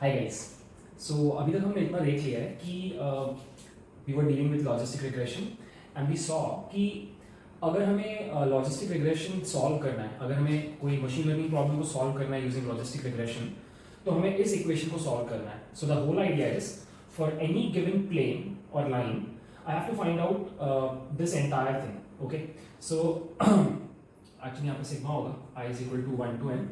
Hi guys. सो अभी तक हमने इतना देख लिया है कि we were dealing with logistic regression and we saw कि अगर हमें लॉजिस्टिक रिग्रेशन सॉल्व करना है, अगर हमें कोई मशीन लर्निंग प्रॉब्लम को सॉल्व करना है यूजिंग लॉजिस्टिक रिग्रेशन, तो हमें इस इक्वेशन को सॉल्व करना है. So the whole idea is for any given plane और line I have to find out this entire thing. Okay, so actually यहाँ पे सिग्मा होगा i is equal to 1 to n.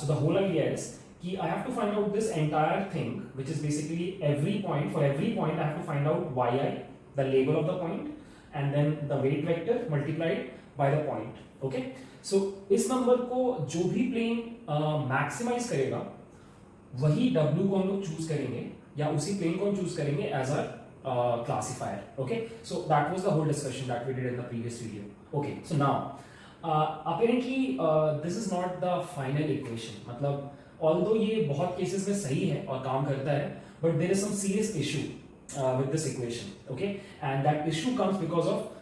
So the whole idea is कि I have to find out this entire thing, which is basically every point. For every point, I have to find out yi, the label of the point, and then the weight vector multiplied by the point. Okay. So इस number को जो भी plane maximise करेगा वही w को हम लोग choose करेंगे या उसी प्लेन को हम चूज करेंगे as a classifier. Okay. So that was the whole discussion that we did in the previous video. Okay. So now apparently this is not the final equation. मतलब ऑल्दो ये बहुत cases में सही है और काम करता है, but there is some serious issue with this equation. Okay, and that issue comes because of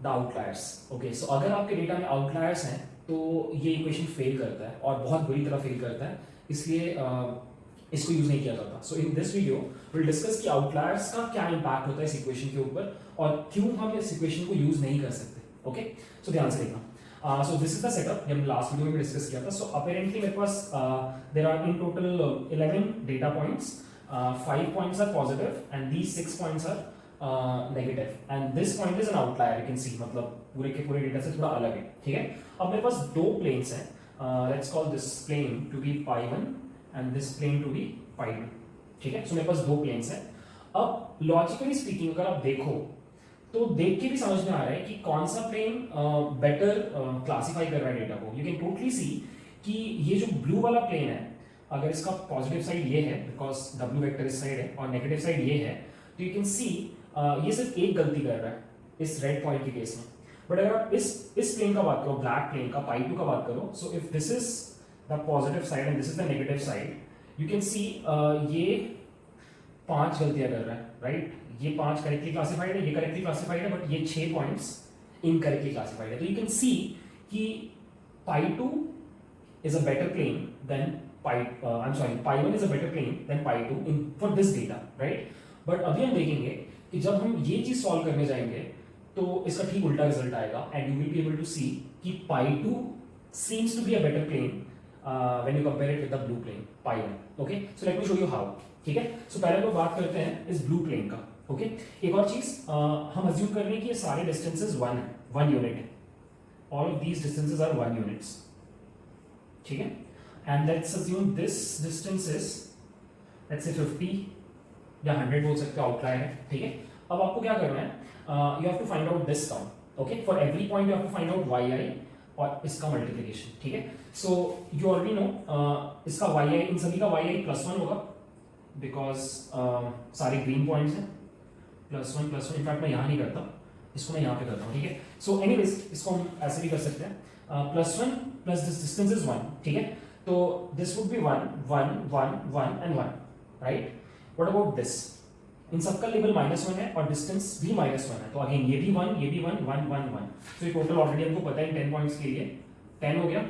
the outliers. Okay, so अगर आपके डेटा में आउटलायर्स हैं तो ये इक्वेशन फेल करता है और बहुत बुरी तरह फेल करता है, इसलिए इसको यूज नहीं किया जाता. So in this video will discuss कि आउटलायर्स का क्या इम्पैक्ट होता है इस इक्वेशन के ऊपर और क्यों हम इस इक्वेशन को यूज नहीं कर सकते. ओके, सो ध्यान से देखना. So this is the setup ये हम लास्ट वीडियो में डिस्कस किया था. So apparently मेरे पास there are in total 11 data points. 5 points are positive and these 6 points are negative. And this point is an outlier. You can see मतलब पूरे के पूरे डेटा से थोड़ा अलग है. ठीक है, अब मेरे पास दो प्लेन्स हैं. Let's call this plane to be pi1 and this plane to be pi2. ठीक है, so मेरे पास दो प्लेन्स हैं. अब लॉजिकली स्पीकिंग अगर आप देखो तो देख के भी समझ में आ रहा है कि कौन सा प्लेन बेटर क्लासिफाई कर रहा है डेटा को. यू कैन टोटली सी कि ये जो ब्लू वाला प्लेन है, अगर इसका पॉजिटिव साइड ये है बिकॉज डब्ल्यू वेक्टर इस साइड है और नेगेटिव साइड ये है, तो यू कैन सी ये सिर्फ एक गलती कर रहा है इस रेड पॉइंट के केस में. बट अगर आप इस प्लेन का बात करो, ब्लैक प्लेन का pi2 का बात करो, so if this is the positive side and this is the negative side, you can सी ये 5 गलतियां कर रहा है. राइट, ये 5 करेक्टली क्लासिफाइड है, ये करेक्टली क्लासिफाइड है, बट ये 6 पॉइंट्स इनकरेक्टली क्लासिफाइड है. तो यू कैन सी कि pi2 is a better plane than pi1 is a better plane than pi2 in for this data, right? But अभी हम देखेंगे कि जब हम ये चीज सॉल्व करने जाएंगे तो इसका ठीक उल्टा रिजल्ट आएगा and you will be able to see कि pi2 seems to be a better plane when you compare it with the blue plane pi1. Okay, so let me show you how. ठीक है, so पहले हम लोग बात करते हैं इस ब्लू प्लेन का. ओके, एक और चीज हम अज्यूम कर रहे हैं कि ये सारे डिस्टेंसेस 1 यूनिट है. All of these distances are 1 units. ठीक है, and let's assume this distance is let's say 50 या 100 बोल सकते हो, आउटलायर है. ठीक है, अब आपको क्या करना है, you have to find out this term. Okay, for every point you have to find out yi और इसका मल्टीप्लिकेशन. ठीक है, सो यू ऑलरेडी नो इसका yi, इन सभी का yi +1 होगा बिकॉज सारे ग्रीन पॉइंट्स हैं. +1 इनफैक्ट मैं यहाँ नहीं करता, इसको मैं यहाँ पे करता हूँ. ठीक है, सो एनीवेज इसको हम ऐसे भी कर सकते हैं. +1 प्लस दिस डिस्टेंस इज 1. ठीक है, तो this would be 1 1 1 1 and 1. Right, what about this? इन सबका लेवल -1 है और डिस्टेंस भी -1 है. तो अगेन ये भी 1 ये भी 1 1 1 1. तो ये टोटल ऑलरेडी हमको पता है 10 पॉइंट्स के लिए 10 हो गया.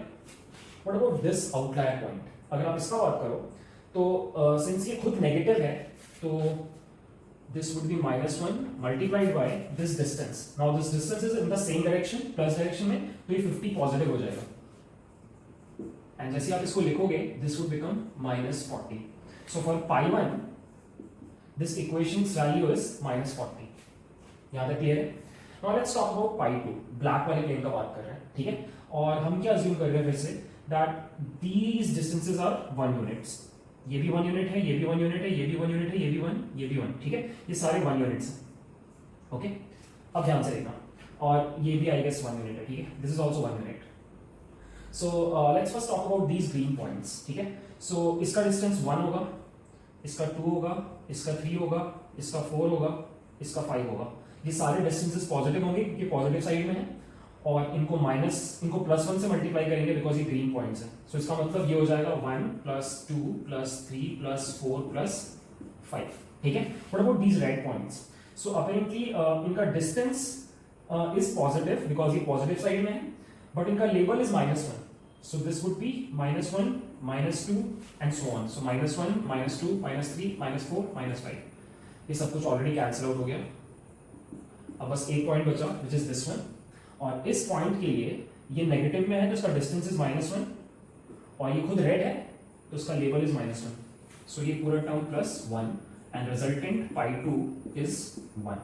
What about this outlier point? अगर आप इसका बात करो तो सिंस ये खुद नेगेटिव है तो this would be -1 multiplied by this distance. Now this distance is in the same direction, plus direction में, तो ये 50 पॉजिटिव हो जाएगा. एंड जैसे आप इसको लिखोगे this would become -40. So for pi1 this equation's value is -40. यहाँ तक क्लियर है? Now let's talk about pi2. Black वाले प्लेन का बात कर रहे हैं. ठीक है, और हम क्या अज्यूम कर रहे हैं फिर से that these distances are 1 units. ये भी 1 यूनिट है, ये भी 1 यूनिट है, ये भी 1 यूनिट है, ये भी 1, ये भी 1. ठीक है, ये सारे 1 यूनिट्स हैं. ओके, अब ध्यान से देखना, और ये भी आई गेस 1 यूनिट है. ठीक है, this is also 1 unit. So let's first talk about these green points. ठीक है, सो इसका डिस्टेंस 1 होगा, इसका 2 होगा, इसका 3 होगा, इसका 4 होगा, इसका 5 होगा. ये सारे डिस्टेंसेस पॉजिटिव होंगे क्योंकि पॉजिटिव साइड में है, और इनको +1 से मल्टीप्लाई करेंगे बिकॉज ये ग्रीन पॉइंट्स हैं. सो इसका मतलब ये हो जाएगा 1 + 2 + 3 + 4 + 5. ठीक है, what about these red points? So apparently इनका डिस्टेंस इज पॉजिटिव बिकॉज ये पॉजिटिव साइड में है, बट इनका level is -1. So this would be -1 -2 and so on. सो -1 -2 -3 -4 -5. ये सब कुछ ऑलरेडी कैंसिल आउट हो गया. अब बस एक पॉइंट बचा विच इज दिस वन. और इस पॉइंट के लिए ये नेगेटिव में है तो इसका डिस्टेंस इज -1 और ये खुद रेड है तो इसका लेवल इज -1. सो ये पूरा term +1 and resultant π2 is 1.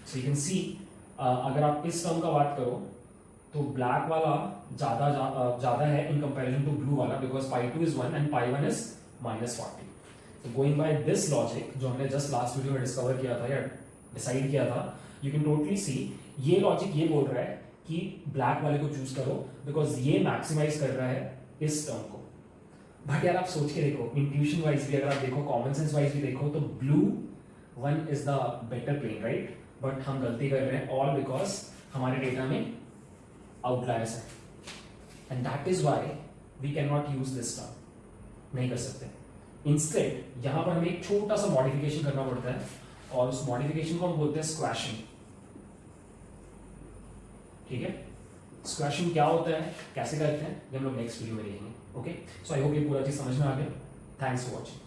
So you can see अगर आप इस टर्म का बात करो तो ब्लैक वाला ज्यादा है इन कंपैरिजन टू ब्लू वाला बिकॉज π2 इज 1 एंड π1 इज -40. तो गोइंग बाय दिस लॉजिक जो हमने जस्ट लास्ट वीडियो में डिस्कवर किया था या डिसाइड किया था, यू कैन टोटली सी ये लॉजिक ये बोल रहा है कि ब्लैक वाले को चूज करो बिकॉज ये मैक्सिमाइज कर रहा है इस टर्म को. बट यार आप सोच के देखो, इंट्यूशन वाइज भी अगर आप देखो, कॉमन सेंस वाइज भी देखो तो blue one is the better plane, right? But हम गलती कर रहे हैं ऑल बिकॉज हमारे डेटा में आउटलायर्स है and that is why we can not use this term. नहीं कर सकते. इंस्टेड यहां पर हमें एक छोटा सा मॉडिफिकेशन करना पड़ता है और उस मॉडिफिकेशन को हम बोलते हैं स्क्वैशिंग. ठीक है, स्क्वैशिंग क्या होता है, कैसे करते हैं, ये हम लोग नेक्स्ट वीडियो में देखेंगे. ओके, सो आई होप ये पूरा चीज समझ में आ गया. Thanks for watching.